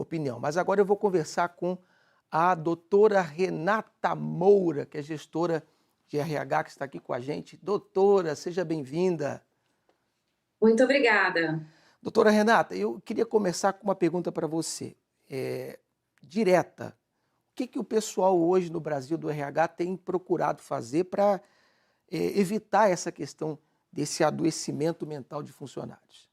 opinião. Mas agora eu vou conversar com a doutora Renata Moura, que é gestora de RH, que está aqui com a gente. Doutora, seja bem-vinda. Muito obrigada. Doutora Renata, eu queria começar com uma pergunta para você, direta. O que o pessoal hoje no Brasil do RH tem procurado fazer para evitar essa questão desse adoecimento mental de funcionários?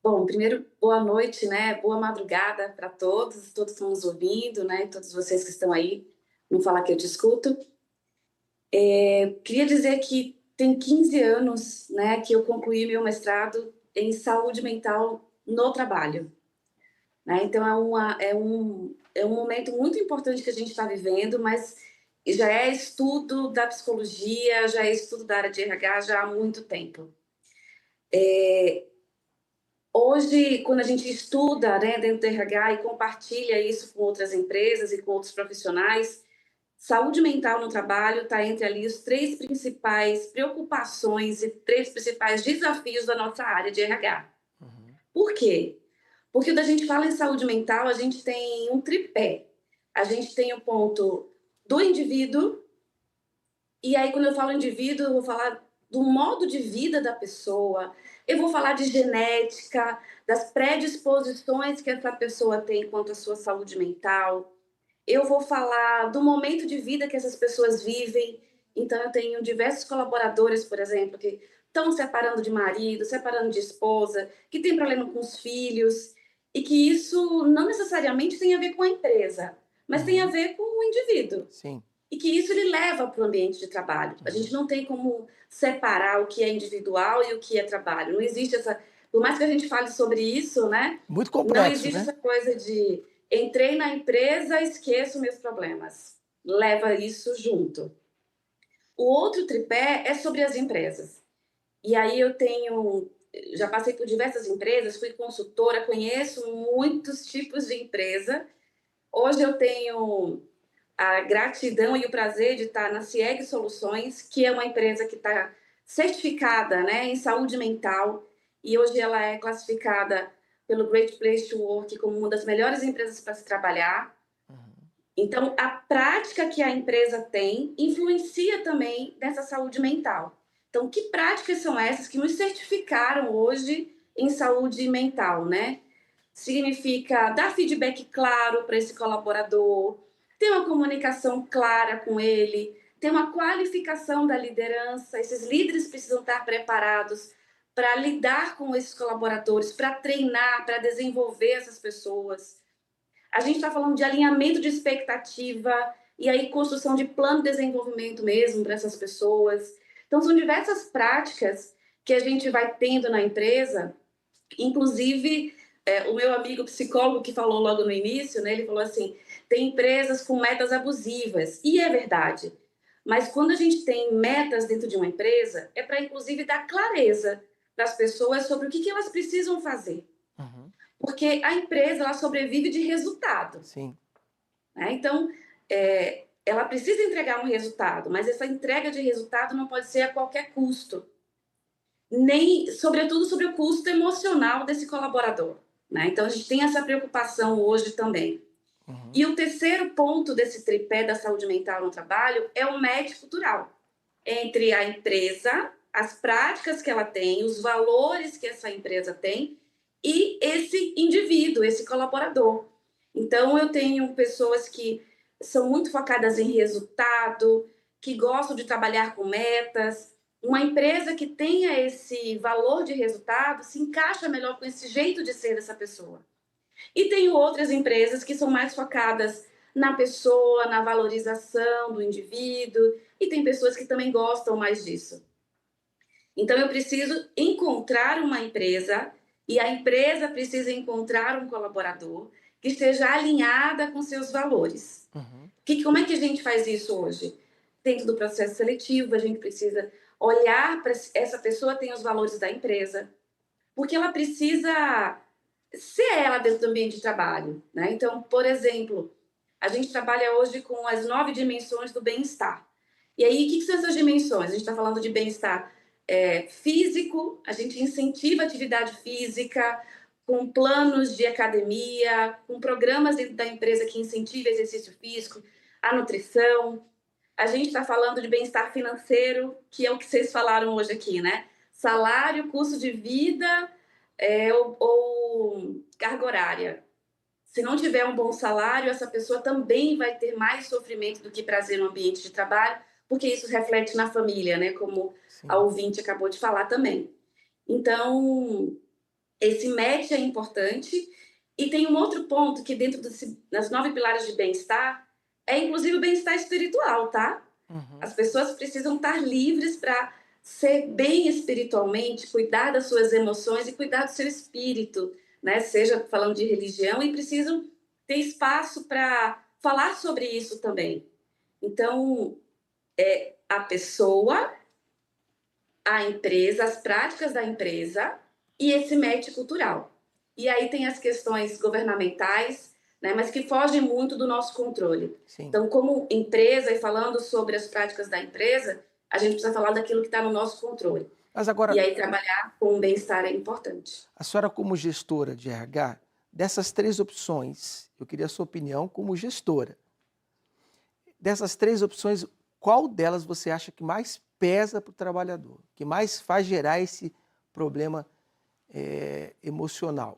Bom, primeiro, boa noite, né? Boa madrugada para todos que estão nos ouvindo, né? E todos vocês que estão aí, não falar que eu te escuto. Queria dizer que tem 15 anos, né, que eu concluí meu mestrado em saúde mental no trabalho, né? Então é um momento muito importante que a gente está vivendo, mas já é estudo da psicologia, já é estudo da área de RH já há muito tempo. Hoje, quando a gente estuda, né, dentro do RH e compartilha isso com outras empresas e com outros profissionais, saúde mental no trabalho está entre ali os três principais preocupações e três principais desafios da nossa área de RH. Uhum. Por quê? Porque quando a gente fala em saúde mental, a gente tem um tripé. A gente tem o ponto do indivíduo, e aí quando eu falo indivíduo, eu vou falar do modo de vida da pessoa, eu vou falar de genética, das predisposições que essa pessoa tem quanto à sua saúde mental, eu vou falar do momento de vida que essas pessoas vivem. Então, eu tenho diversos colaboradores, por exemplo, que estão separando de marido, separando de esposa, que tem problema com os filhos, e que isso não necessariamente tem a ver com a empresa, mas tem a Uhum. ver com o indivíduo. Sim. E que isso ele leva para o ambiente de trabalho. A gente Uhum. não tem como separar o que é individual e o que é trabalho. Não existe essa. Por mais que a gente fale sobre isso, né? Muito Não complexo, existe né? essa coisa de entrei na empresa, esqueço meus problemas. Leva isso junto. O outro tripé é sobre as empresas. E aí já passei por diversas empresas, fui consultora, conheço muitos tipos de empresa. Hoje eu tenho a gratidão e o prazer de estar na CIEG Soluções, que é uma empresa que está certificada, né, em saúde mental, e hoje ela é classificada pelo Great Place to Work como uma das melhores empresas para se trabalhar. Uhum. Então, a prática que a empresa tem influencia também nessa saúde mental. Então, que práticas são essas que nos certificaram hoje em saúde mental, né? Significa dar feedback claro para esse colaborador, ter uma comunicação clara com ele, ter uma qualificação da liderança. Esses líderes precisam estar preparados para lidar com esses colaboradores, para treinar, para desenvolver essas pessoas. A gente está falando de alinhamento de expectativa e aí construção de plano de desenvolvimento mesmo para essas pessoas. Então, são diversas práticas que a gente vai tendo na empresa. Inclusive, o meu amigo psicólogo que falou logo no início, né, ele falou assim, tem empresas com metas abusivas, e é verdade. Mas quando a gente tem metas dentro de uma empresa, é para, inclusive, dar clareza para as pessoas sobre o que elas precisam fazer. Uhum. Porque a empresa, ela sobrevive de resultado, Sim. né? Então, ela precisa entregar um resultado, mas essa entrega de resultado não pode ser a qualquer custo, nem, sobretudo, sobre o custo emocional desse colaborador, né? Então, a gente tem essa preocupação hoje também. Uhum. E o terceiro ponto desse tripé da saúde mental no trabalho é o match cultural entre a empresa, as práticas que ela tem, os valores que essa empresa tem e esse indivíduo, esse colaborador. Então, eu tenho pessoas que são muito focadas em resultado, que gostam de trabalhar com metas. Uma empresa que tenha esse valor de resultado se encaixa melhor com esse jeito de ser dessa pessoa. E tenho outras empresas que são mais focadas na pessoa, na valorização do indivíduo, e tem pessoas que também gostam mais disso. Então, eu preciso encontrar uma empresa e a empresa precisa encontrar um colaborador que esteja alinhada com seus valores. Uhum. Como é que a gente faz isso hoje? Dentro do processo seletivo, a gente precisa olhar para essa pessoa tem os valores da empresa, porque ela precisa ser ela dentro do ambiente de trabalho, né? Então, por exemplo, a gente trabalha hoje com as 9 dimensões do bem-estar. E aí, o que são essas dimensões? A gente está falando de bem-estar físico, a gente incentiva a atividade física com planos de academia, com programas dentro da empresa que incentivem exercício físico, a nutrição. A gente está falando de bem-estar financeiro, que é o que vocês falaram hoje aqui, né? Salário, custo de vida ou carga horária. Se não tiver um bom salário, essa pessoa também vai ter mais sofrimento do que prazer no ambiente de trabalho, porque isso reflete na família, né? Como a Sim, ouvinte acabou de falar também. Então, esse match é importante. E tem um outro ponto que dentro das 9 pilares de bem-estar é inclusive o bem-estar espiritual, tá? uhum, As pessoas precisam estar livres para ser bem espiritualmente, cuidar das suas emoções e cuidar do seu espírito, né? Seja falando de religião, e precisam ter espaço para falar sobre isso também. Então, a pessoa, a empresa, as práticas da empresa e esse match cultural. E aí tem as questões governamentais, né, mas que fogem muito do nosso controle. sim. Então, como empresa, e falando sobre as práticas da empresa, a gente precisa falar daquilo que está no nosso controle. Mas E agora, aí trabalhar com o bem-estar é importante. a senhora como gestora de RH, dessas três opções, eu queria a sua opinião como gestora. Dessas três opções, qual delas você acha que mais pesa para o trabalhador, que mais faz gerar esse problema emocional?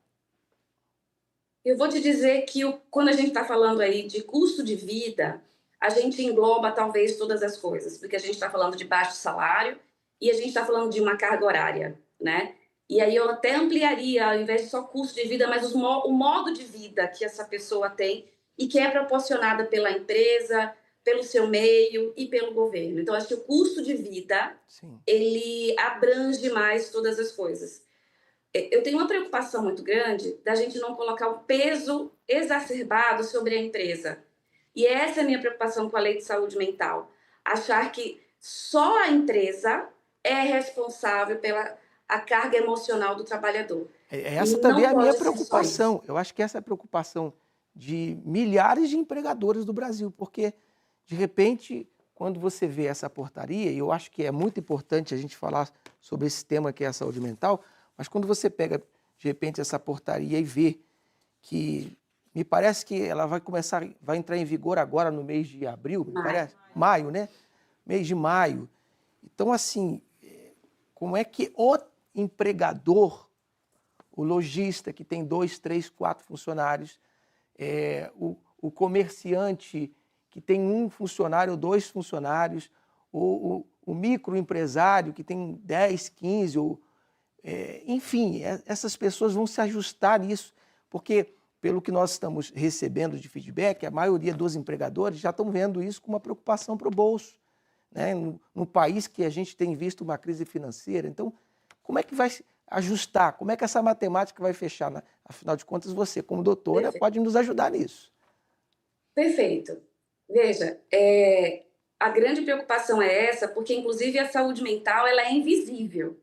Eu vou te dizer que quando a gente está falando aí de custo de vida, a gente engloba talvez todas as coisas, porque a gente está falando de baixo salário e a gente está falando de uma carga horária, né? E aí eu até ampliaria, ao invés de só custo de vida, mas o modo de vida que essa pessoa tem e que é proporcionada pela empresa, pelo seu meio e pelo governo. Então, acho que o custo de vida, Sim. ele abrange mais todas as coisas. Eu tenho uma preocupação muito grande da gente não colocar o peso exacerbado sobre a empresa. E essa é a minha preocupação com a lei de saúde mental. Achar que só a empresa é responsável pela a carga emocional do trabalhador. Essa também é Não a minha pode ser só isso. preocupação. Eu acho que essa é a preocupação de milhares de empregadores do Brasil, porque, de repente, quando você vê essa portaria, e eu acho que é muito importante a gente falar sobre esse tema que é a saúde mental, mas quando você pega, de repente, essa portaria e vê que me parece que ela vai entrar em vigor agora no mês de abril, me Mas, parece? Maio, né? Mês de maio. Então, assim, como é que o empregador, o lojista que tem 2, 3, 4 funcionários, o comerciante que tem um funcionário ou 2 funcionários, o microempresário que tem 10, 15, enfim, essas pessoas vão se ajustar nisso, porque pelo que nós estamos recebendo de feedback, a maioria dos empregadores já estão vendo isso com uma preocupação para o bolso, né? No país que a gente tem visto uma crise financeira. Então, como é que vai ajustar? Como é que essa matemática vai fechar? Afinal de contas, você, como doutora, perfeito. pode nos ajudar nisso. Perfeito. Veja, a grande preocupação é essa, porque inclusive a saúde mental ela é invisível.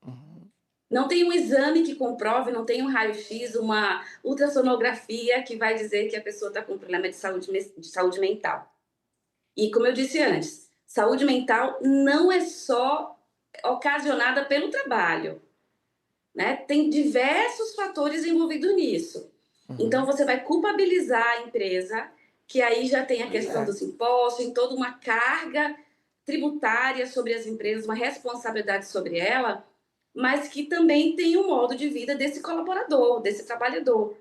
Uhum. Não tem um exame que comprove, não tem um raio-x, uma ultrassonografia que vai dizer que a pessoa está com problema de saúde mental. E como eu disse antes, saúde mental não é só ocasionada pelo trabalho, né? Tem diversos fatores envolvidos nisso. Então Uhum. você vai culpabilizar a empresa, que aí já tem a Pois questão é. dos impostos, tem toda uma carga tributária sobre as empresas, uma responsabilidade sobre ela, mas que também tem o modo de vida desse colaborador, desse trabalhador.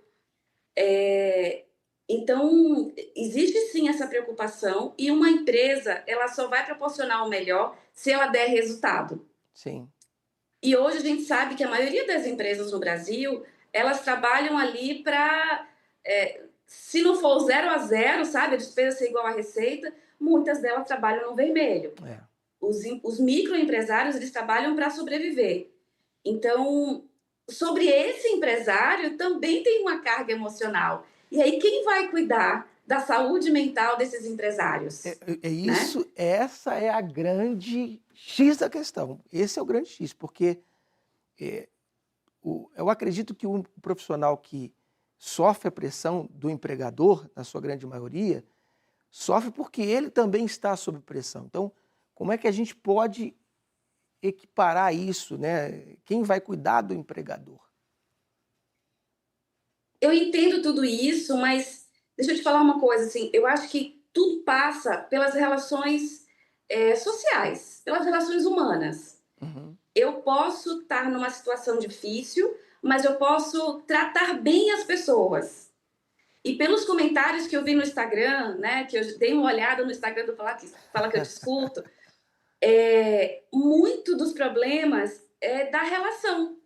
Então, existe sim essa preocupação e uma empresa ela só vai proporcionar o melhor se ela der resultado. Sim. E hoje a gente sabe que a maioria das empresas no Brasil, elas trabalham ali para, se não for 0 a 0, sabe, a despesa ser igual à receita, muitas delas trabalham no vermelho. É. Os microempresários, eles trabalham para sobreviver. Então, sobre esse empresário também tem uma carga emocional. E aí, quem vai cuidar da saúde mental desses empresários? Né? Isso, essa é a grande X da questão. Esse é o grande X, porque eu acredito que o profissional que sofre a pressão do empregador, na sua grande maioria, sofre porque ele também está sob pressão. Então, como é que a gente pode equiparar isso, né? Quem vai cuidar do empregador? Eu entendo tudo isso, mas deixa eu te falar uma coisa, assim, eu acho que tudo passa pelas relações sociais, pelas relações humanas. Uhum. Eu posso estar numa situação difícil, mas eu posso tratar bem as pessoas. E pelos comentários que eu vi no Instagram, né, que eu dei uma olhada no Instagram do Fala que eu te escuto, muito dos problemas é da relação.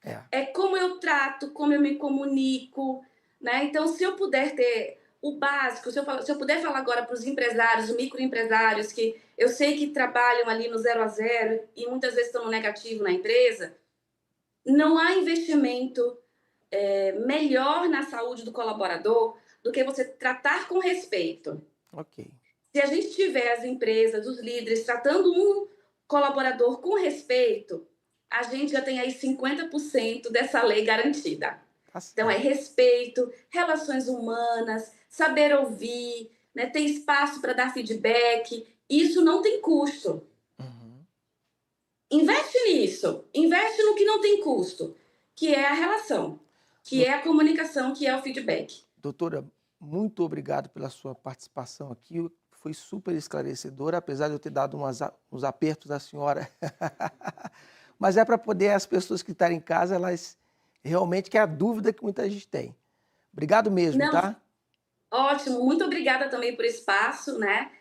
É. É como eu trato, como eu me comunico, né? Então, se eu puder ter o básico, se eu puder falar agora para os empresários, microempresários, que eu sei que trabalham ali no zero a zero e muitas vezes estão no negativo na empresa, não há investimento melhor na saúde do colaborador do que você tratar com respeito. Ok. Se a gente tiver as empresas, os líderes tratando um colaborador com respeito, a gente já tem aí 50% dessa lei garantida. Tá Então, é certo. respeito, relações humanas, saber ouvir, né, ter espaço para dar feedback. Isso não tem custo. Uhum. Investe nisso, investe no que não tem custo, que é a relação, que Dou- é a comunicação, que é o feedback. Doutora, muito obrigado pela sua participação aqui. Foi super esclarecedora, apesar de eu ter dado uns apertos à senhora. Mas é para poder as pessoas que estarem em casa, elas realmente, que é a dúvida que muita gente tem. Obrigado mesmo, Não, tá? ótimo, muito obrigada também por espaço, né?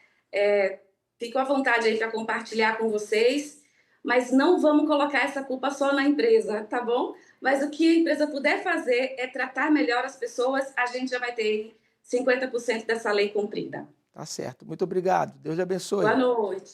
Fico à vontade aí para compartilhar com vocês, mas não vamos colocar essa culpa só na empresa, tá bom? Mas o que a empresa puder fazer é tratar melhor as pessoas, a gente já vai ter 50% dessa lei cumprida. Tá certo. Muito obrigado. Deus lhe Boa abençoe. noite.